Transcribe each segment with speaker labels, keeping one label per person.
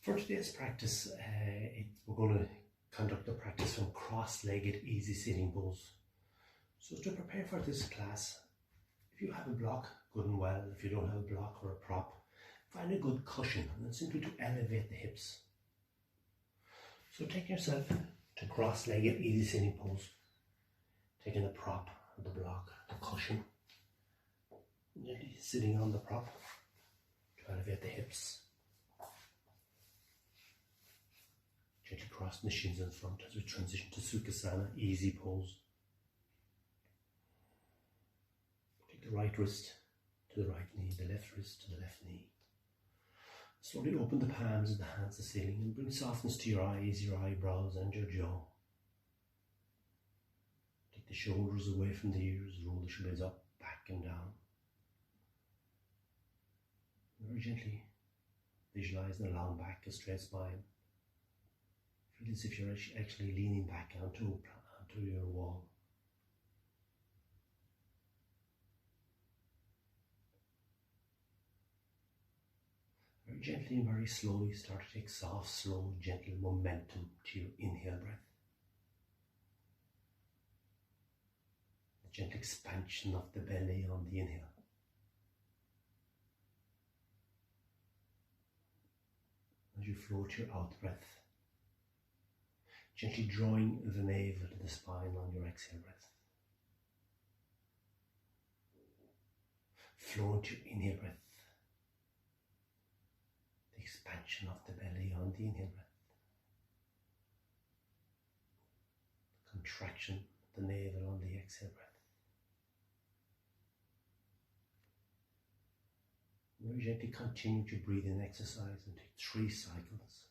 Speaker 1: For today's practice, we're going to conduct the practice from cross-legged easy sitting pose. So to prepare for this class, if you have a block, good and well. If you don't have a block or a prop, find a good cushion and then simply to elevate the hips. So take yourself to cross-legged easy sitting pose, taking the prop, the block, the cushion, gently sitting on the prop to elevate the hips. Gently crossing the shins in front as we transition to Sukhasana, easy pose. Take the right wrist to the right knee, the left wrist to the left knee. Slowly open the palms and the hands to the ceiling and bring softness to your eyes, your eyebrows and your jaw. Take the shoulders away from the ears, roll the shoulders up, back and down. Very gently visualize the long back, a straight spine. Feel as if you're actually leaning back onto your wall. Very gently and very slowly start to take soft, slow, gentle momentum to your inhale breath. The gentle expansion of the belly on the inhale. As you float your out breath, gently drawing the navel to the spine on your exhale breath. Flow into your inhale breath. The expansion of the belly on the inhale breath. The contraction of the navel on the exhale breath. Very gently continue to breathe in exercise and take 3 cycles.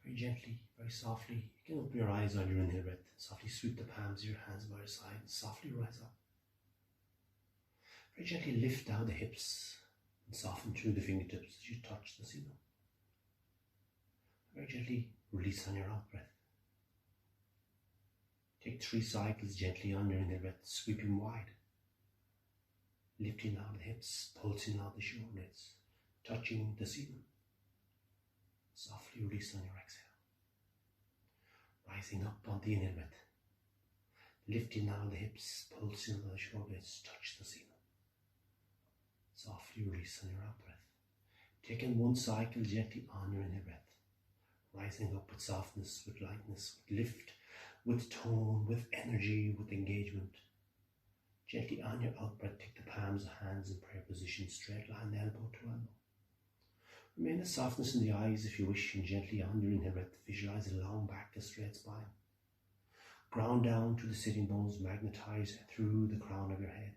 Speaker 1: Very gently, very softly, you can open your eyes on your inhale breath. Softly sweep the palms of your hands by your side and softly rise up. Very gently lift down the hips and soften through the fingertips as you touch the ceiling. Very gently release on your out breath. Take 3 cycles gently on your inhale breath, sweeping wide. Lifting out the hips, pulsing out the shoulder blades, touching the ceiling. Softly release on your exhale. Rising up on the inhale breath. Lifting now the hips, pulsing on the shoulder blades, touch the ceiling. Softly release on your out breath. Taking 1 cycle gently on your inhale breath. Rising up with softness, with lightness, with lift, with tone, with energy, with engagement. Gently on your out breath, take the palms of hands in prayer position, straight line, elbow to elbow. Remain the softness in the eyes if you wish, and gently on your inhale breath, visualize a long back, a straight spine. Ground down to the sitting bones, magnetize through the crown of your head.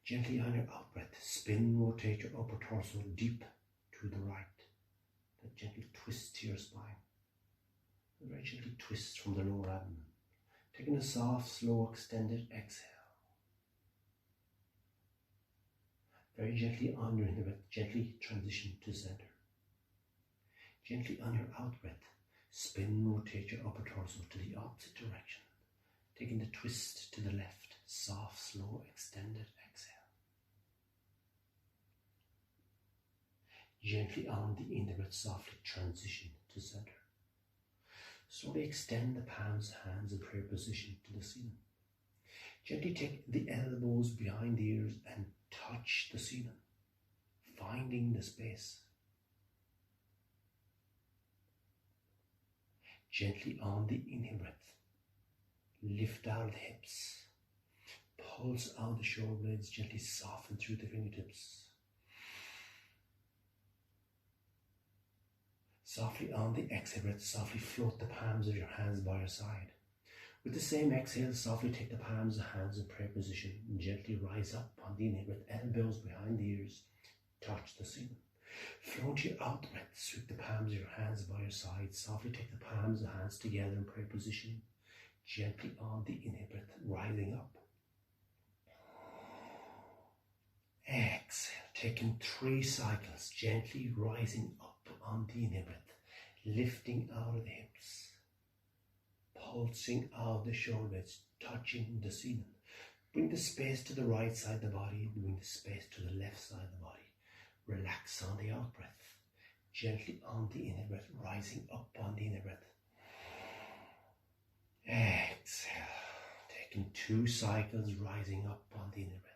Speaker 1: Gently on your out breath, spin, rotate your upper torso deep to the right. That gentle twist to your spine. And very gently twist from the lower abdomen. Taking a soft, slow, extended exhale. Very gently on your inhale breath, gently transition to center. Gently on your out breath, spin, rotate your upper torso to the opposite direction. Taking the twist to the left, soft, slow, extended exhale. Gently on the inhale breath, softly transition to center. Slowly extend the palms, hands in prayer position to the ceiling. Gently take the elbows behind the ears and touch the ceiling, finding the space. Gently on the inhale breath, lift out the hips, pulse out the shoulder blades, gently soften through the fingertips. Softly on the exhale breath, softly float the palms of your hands by your side. With the same exhale, softly take the palms of hands in prayer position and gently rise up on the inhale breath, elbows behind the ears, touch the ceiling. Float your out breath, sweep the palms of your hands by your side, softly take the palms of hands together in prayer position, gently on the inhale breath, rising up. Exhale, taking 3 cycles, gently rising up on the inhale breath, lifting out of the hips, pulsing out the shoulders, touching the ceiling. Bring the space to the right side of the body, bring the space to the left side of the body. Relax on the out breath, gently on the inhale breath, rising up on the inhale breath. Exhale, taking 2 cycles, rising up on the inhale breath.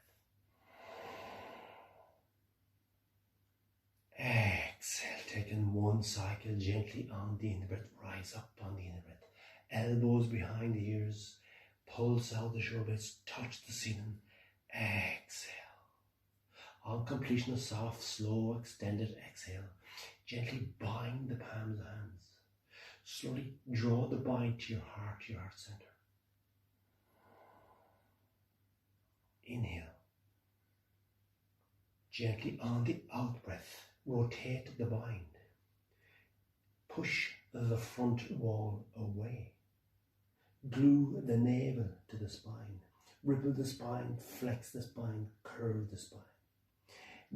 Speaker 1: Exhale, taking 1 cycle, gently on the inhale breath, rise up on the inhale breath. Elbows behind the ears, pulse out the shoulders, touch the ceiling. Exhale. On completion of soft, slow, extended exhale, gently bind the palms of hands. Slowly draw the bind to your heart center. Inhale. Gently on the out breath, rotate the bind. Push the front wall away. Glue the navel to the spine. Ripple the spine, flex the spine, curve the spine.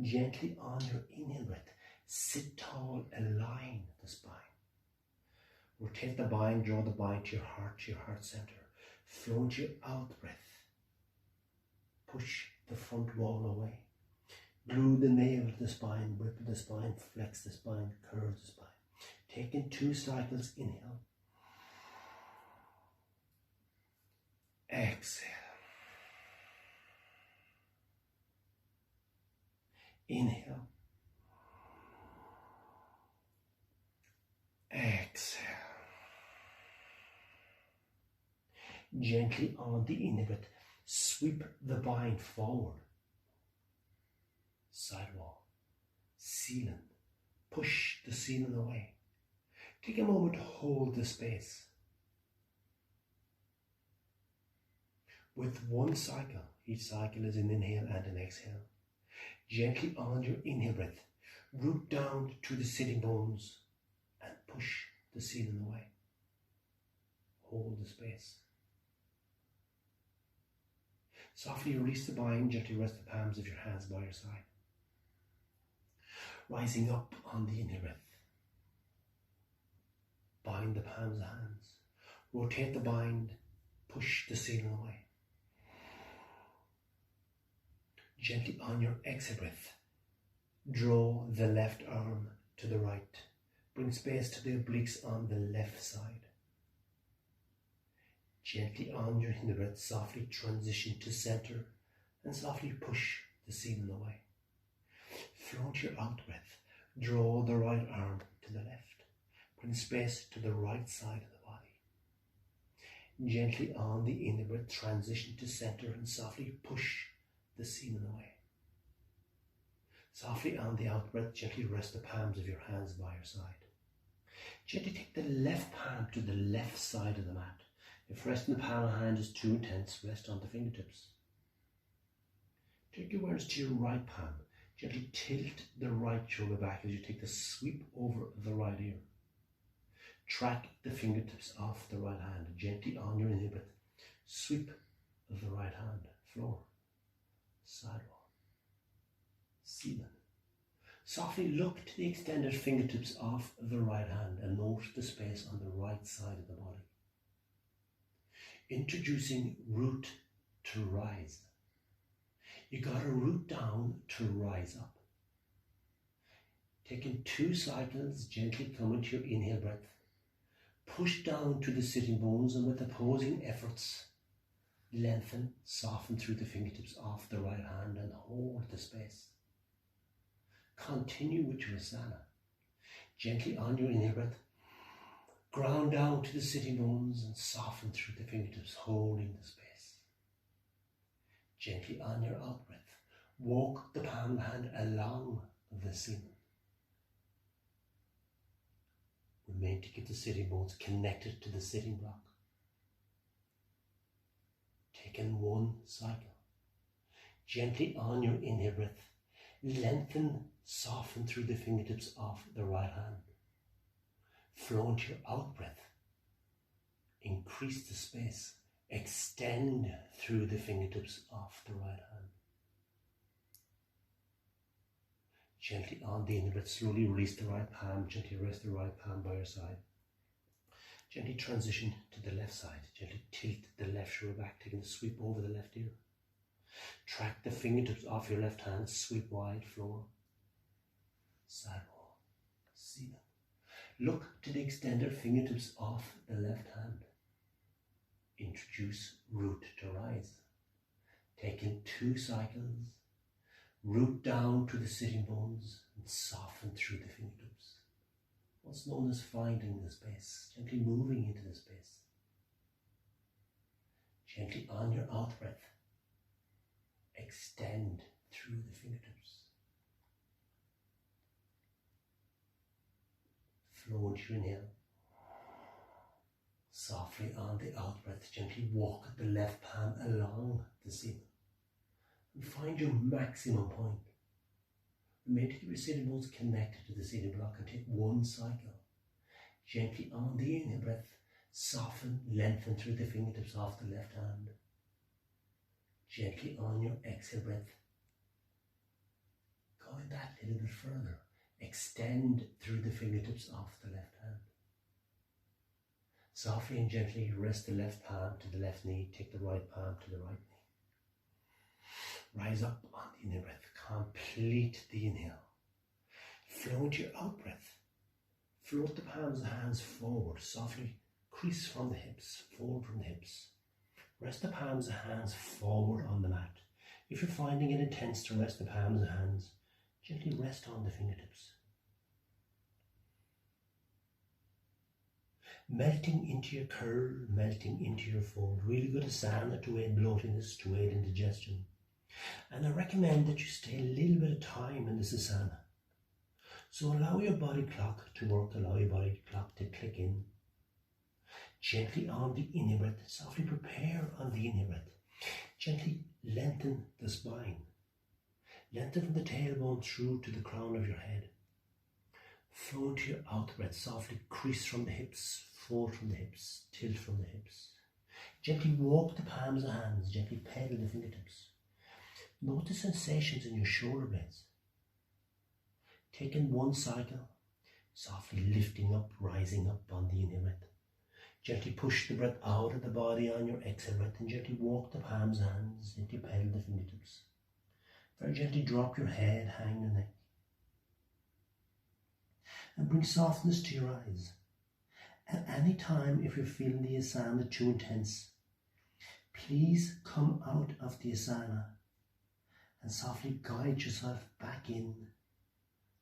Speaker 1: Gently on your inhale breath, sit tall, align the spine. Rotate the bind, draw the bind to your heart center. Float your out breath. Push the front wall away. Glue the navel to the spine, ripple the spine, flex the spine, curve the spine. Taking 2 cycles, inhale. Exhale. Inhale. Exhale. Gently on the inhale breath, sweep the bind forward. Sidewall. Ceiling. Push the ceiling away. Take a moment to hold the space. With 1 cycle, each cycle is an inhale and an exhale. Gently on your inhale breath, root down to the sitting bones and push the ceiling away. Hold the space. Softly release the bind, gently rest the palms of your hands by your side. Rising up on the inhale breath. Bind the palms of hands. Rotate the bind, push the ceiling away. Gently on your exhale breath, draw the left arm to the right. Bring space to the obliques on the left side. Gently on your inhale breath, softly transition to center and softly push the ceiling away. Float your out breath, draw the right arm to the left. Bring space to the right side of the body. Gently on the inhale breath, transition to center and softly push the ceiling away. Softly on the out breath, gently rest the palms of your hands by your side. Gently take the left palm to the left side of the mat. If resting the palm of the hand is too intense, rest on the fingertips. Take your awareness to your right palm. Gently tilt the right shoulder back as you take the sweep over the right ear. Track the fingertips off the right hand. Gently on your inhale breath, sweep the right hand, floor, sidewall, ceiling. Softly look to the extended fingertips off the right hand and note the space on the right side of the body. Introducing root to rise. You gotta root down to rise up. Taking 2 cycles, gently come into your inhale breath. Push down to the sitting bones and with opposing efforts, lengthen, soften through the fingertips off the right hand and hold the space. Continue with your asana. Gently on your inhale breath, ground down to the sitting bones and soften through the fingertips, holding the space. Gently on your out breath, walk the palm hand along the ceiling. Remain to keep the sitting bones connected to the sitting block. Take in one cycle. Gently on your inhale breath, lengthen, soften through the fingertips of the right hand. Flow into your out breath. Increase the space. Extend through the fingertips of the right hand. Gently on the inhale breath, slowly release the right palm. Gently rest the right palm by your side. Gently transition to the left side. Gently tilt the left shoulder back, taking a sweep over the left ear. Track the fingertips off your left hand, sweep wide, floor, sidewall, ceiling. Look to the extended fingertips off the left hand. Introduce root to rise. Take in 2 cycles. Root down to the sitting bones and soften through the fingertips. What's known as finding the space, gently moving into the space. Gently on your out breath, extend through the fingertips. Flow into your inhale. Softly on the out breath, gently walk the left palm along the ceiling. And find your maximum point. Remain to keep your sitting bones connected to the sitting block and take 1 cycle. Gently on the inhale breath, soften, lengthen through the fingertips of the left hand. Gently on your exhale breath, going that little bit further. Extend through the fingertips of the left hand. Softly and gently rest the left palm to the left knee, take the right palm to the right knee. Rise up on the inhale breath, complete the inhale. Flow into your out breath. Float the palms of the hands forward, softly crease from the hips, forward from the hips. Rest the palms of the hands forward on the mat. If you're finding it intense to rest the palms of the hands, gently rest on the fingertips. Melting into your curl, melting into your fold. Really good asana to aid bloatiness, to aid indigestion. And I recommend that you stay a little bit of time in this asana. So allow your body clock to work, allow your body clock to click in. Gently on the inhale breath, softly prepare on the inhale breath. Gently lengthen the spine. Lengthen from the tailbone through to the crown of your head. Flow into your out breath, softly crease from the hips, fold from the hips, tilt from the hips. Gently walk the palms of the hands, gently pedal the fingertips. Note the sensations in your shoulder blades. Take in 1 cycle, softly lifting up, rising up on the inhale breath. Gently push the breath out of the body on your exhale breath and gently walk the palms of the hands, gently pedal the fingertips. Very gently drop your head, hang your neck. And bring softness to your eyes. At any time, if you're feeling the asana too intense, please come out of the asana and softly guide yourself back in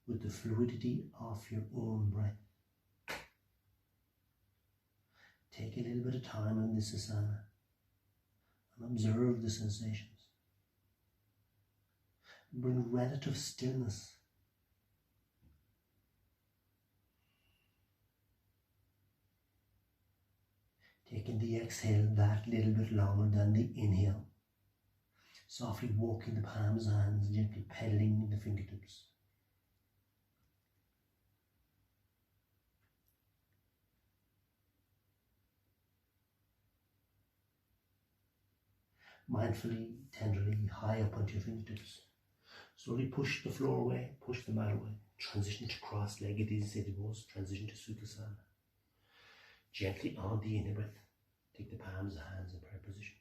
Speaker 1: with the fluidity of your own breath. Take a little bit of time in this asana and observe the sensations. Bring relative stillness. Taking the exhale that little bit longer than the inhale. Softly walking the palms and hands, gently pedaling the fingertips. Mindfully, tenderly, high up onto your fingertips. Slowly push the floor away, push the mat away. Transition to cross-legged easy sitting pose. Transition to Sukhasana. Gently on the inhale breath, take the palms of the hands in prayer position.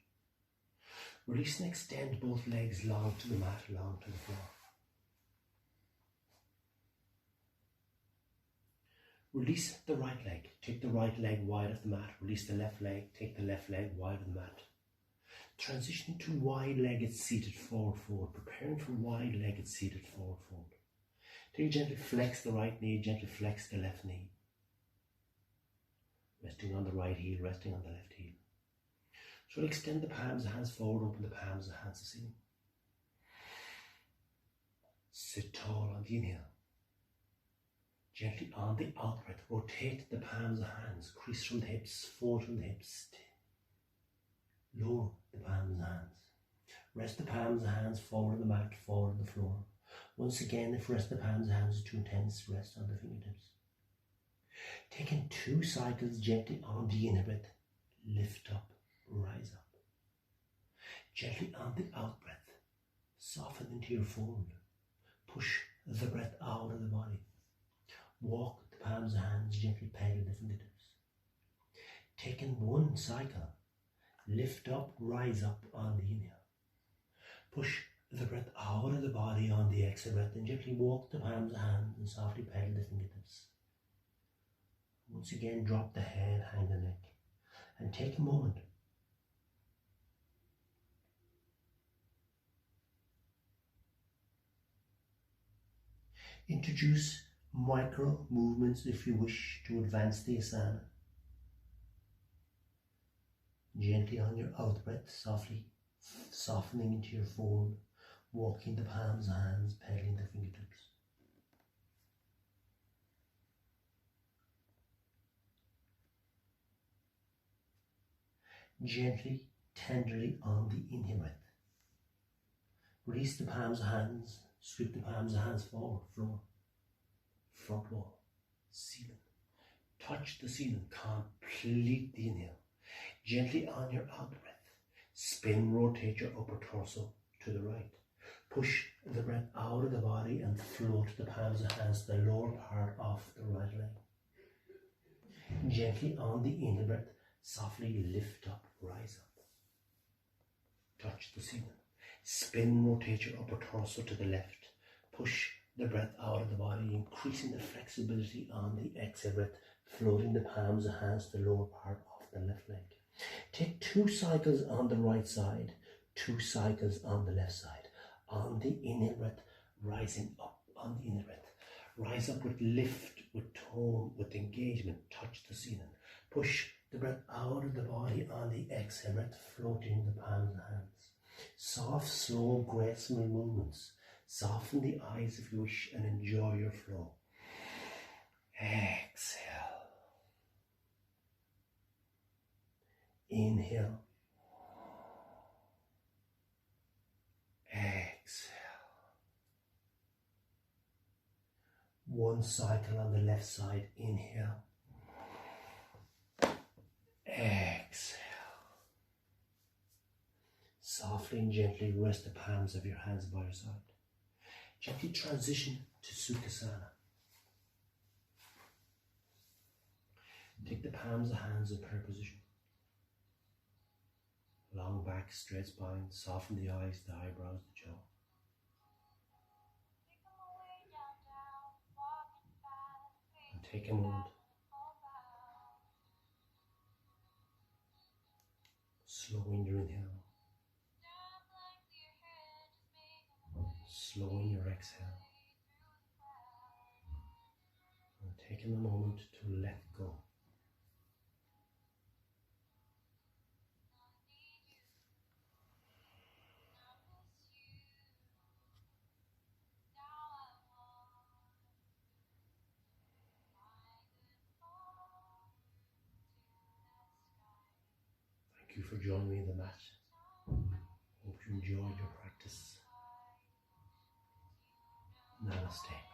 Speaker 1: Release and extend both legs long to the mat, long to the floor. Release the right leg. Take the right leg wide of the mat. Release the left leg. Take the left leg wide of the mat. Transition to wide-legged seated forward fold. Preparing for wide-legged seated forward fold. Take gently flex the right knee. Gently flex the left knee. Resting on the right heel. Resting on the left heel. So extend the palms of the hands forward. Open the palms of the hands to ceiling. Sit tall on the inhale. Gently on the out breath, rotate the palms of hands, crease from the hips, fold from the hips, lower the palms of hands. Rest the palms of hands forward on the mat, forward on the floor. Once again, if rest the palms of hands is too intense, rest on the fingertips. Taking 2 cycles gently on the in breath, lift up, rise up. Gently on the out breath, soften into your fold. Push the breath out of the body. Walk the palms of hands, gently pedal the fingertips. Taking 1 cycle, lift up, rise up on the inhale. Push the breath out of the body on the exhale breath and gently walk the palms of hands and softly pedal the fingertips. Once again, drop the head, hang the neck, and take a moment. Introduce micro movements if you wish to advance the asana. Gently on your out breath, softly softening into your fold, walking the palms of hands, pedaling the fingertips. Gently, tenderly on the inhale breath. Release the palms of hands, sweep the palms of hands forward, floor, front wall, ceiling. Touch the ceiling, complete the inhale. Gently on your out breath, spin, rotate your upper torso to the right. Push the breath out of the body and float the palms of hands to the lower part of the right leg. Gently on the inhale breath, softly lift up, rise up. Touch the ceiling. Spin, rotate your upper torso to the left. Push the breath out of the body, increasing the flexibility on the exhale breath, floating the palms of hands to the lower part of the left leg. Take 2 cycles on the right side, 2 cycles on the left side. On the inhale breath, rising up on the inhale breath. Rise up with lift, with tone, with engagement. Touch the ceiling. Push the breath out of the body on the exhale breath, floating the palms of the hands. Soft, slow, graceful movements. Soften the eyes if you wish and enjoy your flow. Exhale. Inhale. Exhale. 1 cycle on the left side. Inhale. Exhale. Softly and gently rest the palms of your hands by your side. Gently transition to Sukhasana. Take the palms of hands in prayer position. Long back, straight spine, soften the eyes, the eyebrows, the jaw. And take a moment. Slowing your inhale. Slowing your exhale. And taking a moment to let go. Thank you for joining me in the mat. Hope you enjoyed your practice. Namaste.